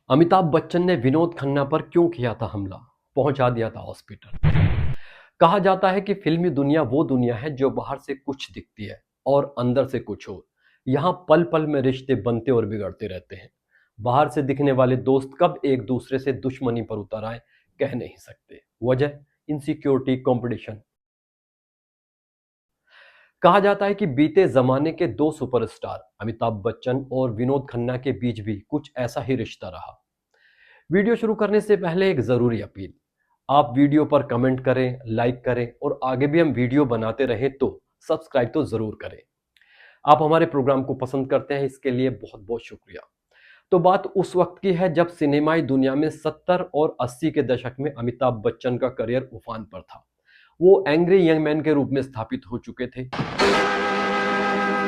अमिताभ बच्चन ने विनोद खन्ना पर क्यों किया था हमला? पहुंचा दिया था हॉस्पिटल। कहा जाता है कि फिल्मी दुनिया वो दुनिया है जो बाहर से कुछ दिखती है और अंदर से कुछ और। यहाँ पल पल में रिश्ते बनते और बिगड़ते रहते हैं। बाहर से दिखने वाले दोस्त कब एक दूसरे से दुश्मनी पर उतर आए, कह नहीं सकते। वजह इनसिक्योरिटी, कंपटीशन। कहा जाता है कि बीते जमाने के दो सुपरस्टार अमिताभ बच्चन और विनोद खन्ना के बीच भी कुछ ऐसा ही रिश्ता रहा। वीडियो शुरू करने से पहले एक ज़रूरी अपील। आप वीडियो पर कमेंट करें, लाइक करें और आगे भी हम वीडियो बनाते रहें तो सब्सक्राइब तो ज़रूर करें। आप हमारे प्रोग्राम को पसंद करते हैं, इसके लिए बहुत बहुत शुक्रिया। तो बात उस वक्त की है जब सिनेमाई दुनिया में 70 और 80 के दशक में अमिताभ बच्चन का करियर उफान पर था। वो एंग्री यंग मैन के रूप में स्थापित हो चुके थे।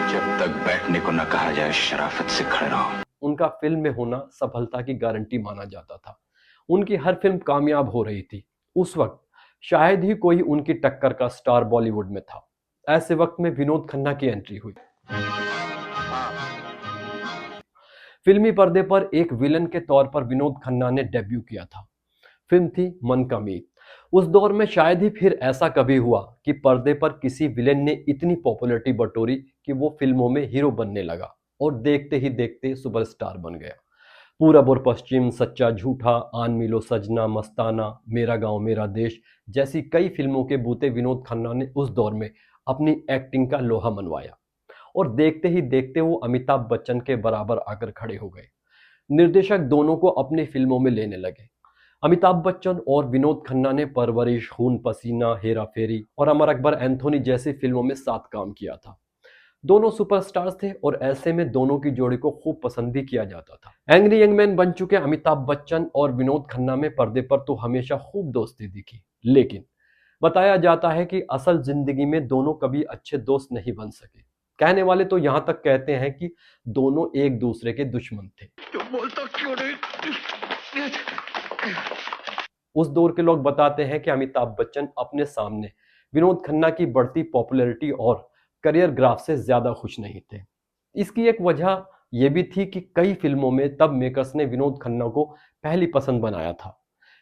जब तक बैठने को न कहा जाए शराफत से खड़े रहो। उनका फिल्म में होना सफलता की गारंटी माना जाता था। उनकी हर फिल्म कामयाब हो रही थी। उस वक्त शायद ही कोई उनकी टक्कर का स्टार बॉलीवुड में था। ऐसे वक्त में विनोद खन्ना की एंट्री हुई। फिल्मी पर्दे पर एक विलन के तौर पर विनोद खन्ना ने डेब्यू किया था। फिल्म थी मन का मीत। उस दौर में शायद ही फिर ऐसा कभी हुआ कि पर्दे पर किसी विलेन ने इतनी पॉपुलैरिटी बटोरी कि वो फिल्मों में हीरो बनने लगा और देखते ही देखते सुपरस्टार बन गया। पूरब और पश्चिम, सच्चा झूठा, आन मिलो सजना, मस्ताना, मेरा गांव मेरा देश जैसी कई फिल्मों के बूते विनोद खन्ना ने उस दौर में अपनी एक्टिंग का लोहा मनवाया और देखते ही देखते वो अमिताभ बच्चन के बराबर आकर खड़े हो गए। निर्देशक दोनों को अपनी फिल्मों में लेने लगे। अमिताभ बच्चन और विनोद खन्ना ने परवरिश, खून पसीना, हेरा फेरी और अमर अकबर एंथोनी जैसी फिल्मों में साथ काम किया था। दोनों सुपरस्टार्स थे और ऐसे में दोनों की जोड़ी को खूब पसंद भी किया जाता था। एंग्री यंग मैन बन चुके अमिताभ बच्चन और विनोद खन्ना में पर्दे पर तो हमेशा खूब दोस्ती दिखी, लेकिन बताया जाता है कि असल जिंदगी में दोनों कभी अच्छे दोस्त नहीं बन सके। कहने वाले तो यहां तक कहते हैं कि दोनों एक दूसरे के दुश्मन थे। बोलता क्यों नहीं? उस दौर के लोग बताते हैं कि अमिताभ बच्चन अपने सामने विनोद खन्ना की बढ़ती पॉपुलैरिटी और करियर ग्राफ से ज्यादा खुश नहीं थे। इसकी एक वजह यह भी थी कि कई फिल्मों में तब मेकर्स ने विनोद खन्ना को पहली पसंद बनाया था।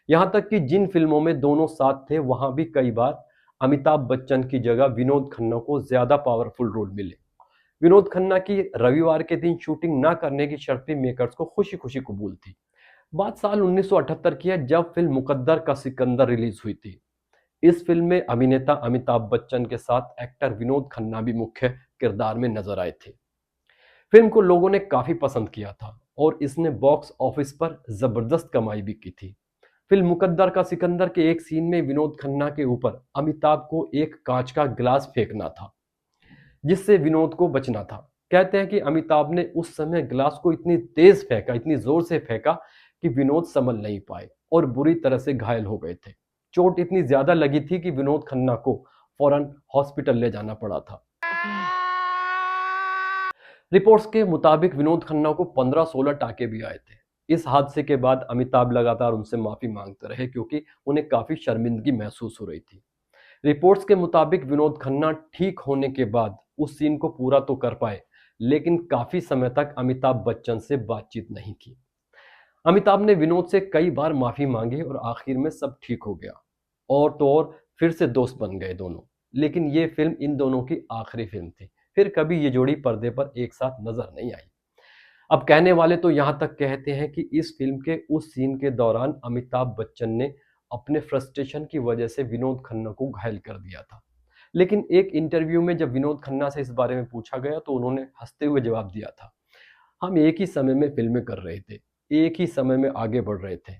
यहां तक कि जिन फिल्मों में दोनों साथ थे वहां भी कई बार अमिताभ बच्चन की जगह विनोद खन्ना को ज्यादा पावरफुल रोल मिले। विनोद खन्ना की रविवार के दिन शूटिंग ना करने की शर्त भी मेकर्स को खुशी खुशी कबूल थी। बात साल 1978 की है जब फिल्म मुकद्दर का सिकंदर रिलीज हुई थी। इस फिल्म में अभिनेता अमिताभ बच्चन के साथ एक्टर विनोद खन्ना भी मुख्य किरदार में नजर आए थे। फिल्म को लोगों ने काफी पसंद किया था और इसने बॉक्स ऑफिस पर जबरदस्त कमाई भी की थी। फिल्म मुकद्दर का सिकंदर के एक सीन में विनोद खन्ना के ऊपर अमिताभ को एक कांच का गिलास फेंकना था जिससे विनोद को बचना था। कहते हैं कि अमिताभ ने उस समय गिलास को इतनी तेज फेंका, इतनी जोर से फेंका कि विनोद संभल नहीं पाए और बुरी तरह से घायल हो गए थे। चोट इतनी ज्यादा लगी थी कि विनोद खन्ना को फौरन हॉस्पिटल ले जाना पड़ा था। रिपोर्ट्स के मुताबिक विनोद खन्ना को 15-16 टाके भी आए थे। इस हादसे के बाद अमिताभ लगातार उनसे माफी मांगते रहे क्योंकि उन्हें काफी शर्मिंदगी महसूस हो रही थी। रिपोर्ट्स के मुताबिक विनोद खन्ना ठीक होने के बाद उस सीन को पूरा तो कर पाए, लेकिन काफी समय तक अमिताभ बच्चन से बातचीत नहीं की। अमिताभ ने विनोद से कई बार माफी मांगी और आखिर में सब ठीक हो गया और तो और फिर से दोस्त बन गए दोनों। लेकिन ये फिल्म इन दोनों की आखिरी फिल्म थी। फिर कभी ये जोड़ी पर्दे पर एक साथ नजर नहीं आई। अब कहने वाले तो यहां तक कहते हैं कि इस फिल्म के उस सीन के दौरान अमिताभ बच्चन ने अपने फ्रस्ट्रेशन की वजह से विनोद खन्ना को घायल कर दिया था। लेकिन एक इंटरव्यू में जब विनोद खन्ना से इस बारे में पूछा गया तो उन्होंने हंसते हुए जवाब दिया था, हम एक ही समय में फिल्में कर रहे थे, एक ही समय में आगे बढ़ रहे थे।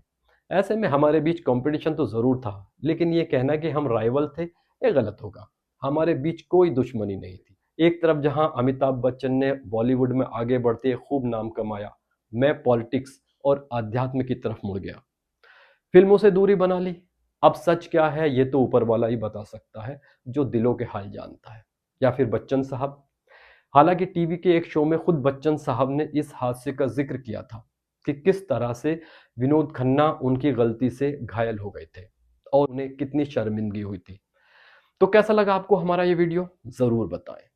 ऐसे में हमारे बीच कंपटीशन तो जरूर था, लेकिन ये कहना कि हम राइवल थे ये गलत होगा। हमारे बीच कोई दुश्मनी नहीं थी। एक तरफ जहां अमिताभ बच्चन ने बॉलीवुड में आगे बढ़ते खूब नाम कमाया, मैं पॉलिटिक्स और अध्यात्म की तरफ मुड़ गया, फिल्मों से दूरी बना ली। अब सच क्या है ये तो ऊपर वाला ही बता सकता है जो दिलों के हाल जानता है। या फिर बच्चन साहब। हालांकि टीवी के एक शो में खुद बच्चन साहब ने इस हादसे का जिक्र किया था कि किस तरह से विनोद खन्ना उनकी गलती से घायल हो गए थे और उन्हें कितनी शर्मिंदगी हुई थी। तो कैसा लगा आपको हमारा ये वीडियो, जरूर बताएं।